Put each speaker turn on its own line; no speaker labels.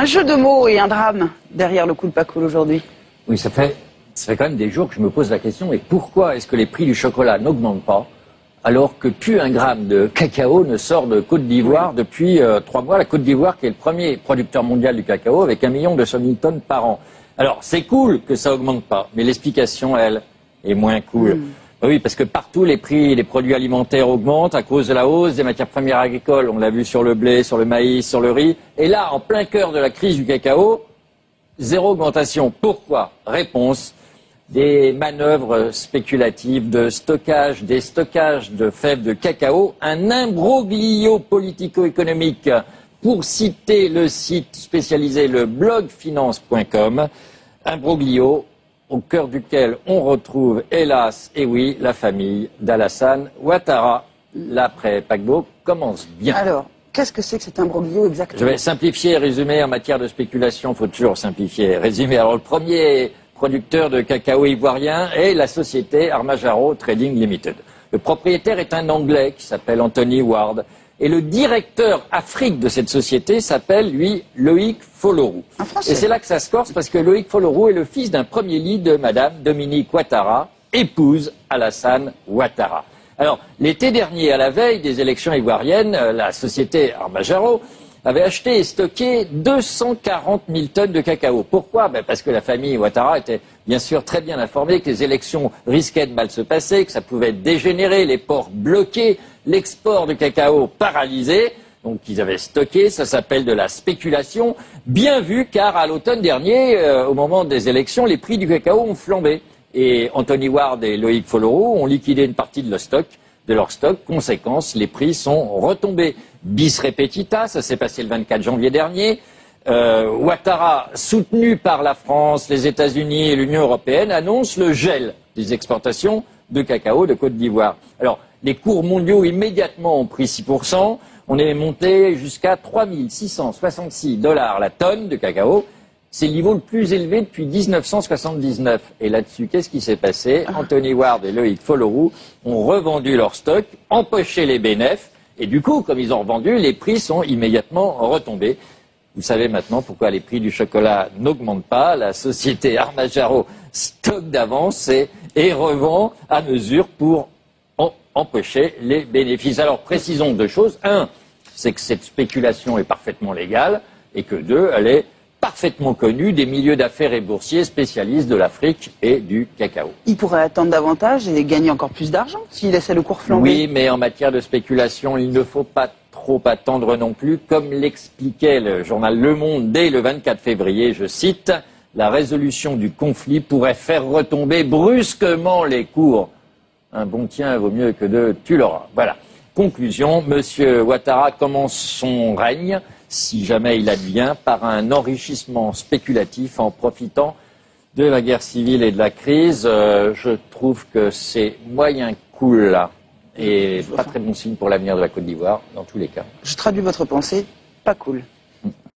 Un jeu de mots et un drame derrière le coup de pas cool aujourd'hui.
Oui, ça fait quand même des jours que je me pose la question, et pourquoi est-ce que les prix du chocolat n'augmentent pas alors que plus un gramme de cacao ne sort de Côte d'Ivoire depuis 3 mois, la Côte d'Ivoire qui est le premier producteur mondial du cacao avec 1 200 000 tonnes par an. Alors c'est cool que ça augmente pas, mais l'explication, elle, est moins cool. Oui, parce que partout les prix des produits alimentaires augmentent à cause de la hausse des matières premières agricoles. On l'a vu sur le blé, sur le maïs, sur le riz. Et là, en plein cœur de la crise du cacao, zéro augmentation. Pourquoi? Réponse: des manœuvres spéculatives de stockage, des stockages de fèves de cacao, un imbroglio politico-économique, pour citer le site spécialisé, le blogfinance.com, imbroglio au cœur duquel on retrouve, hélas, et oui, la famille d'Alassane Ouattara. L'après-paquebot commence bien.
Alors, qu'est-ce que c'est que cet imbroglio exactement?
Je vais simplifier et résumer. En matière de spéculation, il faut toujours simplifier et résumer. Alors, le premier producteur de cacao ivoirien est la société Armajaro Trading Limited. Le propriétaire est un Anglais qui s'appelle Anthony Ward. Et le directeur Afrique de cette société s'appelle, lui, Loïc Folorou. Et c'est là que ça se corse, parce que Loïc Folorou est le fils d'un premier lit de Madame Dominique Ouattara, épouse Alassane Ouattara. Alors, l'été dernier, à la veille des élections ivoiriennes, la société Armajaro avait acheté et stocké 240 000 tonnes de cacao. Pourquoi? Parce que la famille Ouattara était bien sûr très bien informée que les élections risquaient de mal se passer, que ça pouvait dégénérer, les ports bloqués, l'export de cacao paralysé. Donc ils avaient stocké, ça s'appelle de la spéculation. Bien vu, car à l'automne dernier, au moment des élections, les prix du cacao ont flambé. Et Anthony Ward et Loïc Folorou ont liquidé une partie de leur stock. Conséquence, les prix sont retombés. Bis repetita, ça s'est passé le 24 janvier dernier. Ouattara, soutenu par la France, les États-Unis et l'Union européenne, annonce le gel des exportations de cacao de Côte d'Ivoire. Alors, les cours mondiaux immédiatement ont pris 6%. On est monté jusqu'à 3 666 $ la tonne de cacao. C'est le niveau le plus élevé depuis 1979. Et là-dessus, qu'est-ce qui s'est passé? Anthony Ward et Loïc Folorou ont revendu leur stock, empoché les bénéfices. Et du coup, comme ils ont revendu, les prix sont immédiatement retombés. Vous savez maintenant pourquoi les prix du chocolat n'augmentent pas. La société Armajaro stocke d'avance et revend à mesure pour empocher les bénéfices. Alors précisons 2 choses. 1, c'est que cette spéculation est parfaitement légale, et que 2, elle est parfaitement connue des milieux d'affaires et boursiers spécialistes de l'Afrique et du cacao.
Il pourrait attendre davantage et gagner encore plus d'argent s'il laissait le cours flamber.
Oui, mais en matière de spéculation, il ne faut pas trop attendre non plus. Comme l'expliquait le journal Le Monde dès le 24 février, je cite, « La résolution du conflit pourrait faire retomber brusquement les cours. Un bon tien vaut mieux que 2, tu l'auras. » Voilà. Conclusion, M. Ouattara commence son règne, si jamais il advient, par un enrichissement spéculatif en profitant de la guerre civile et de la crise. Je trouve que c'est moyen cool là, et pas très bon signe pour l'avenir de la Côte d'Ivoire, dans tous les cas.
Je traduis votre pensée, pas cool.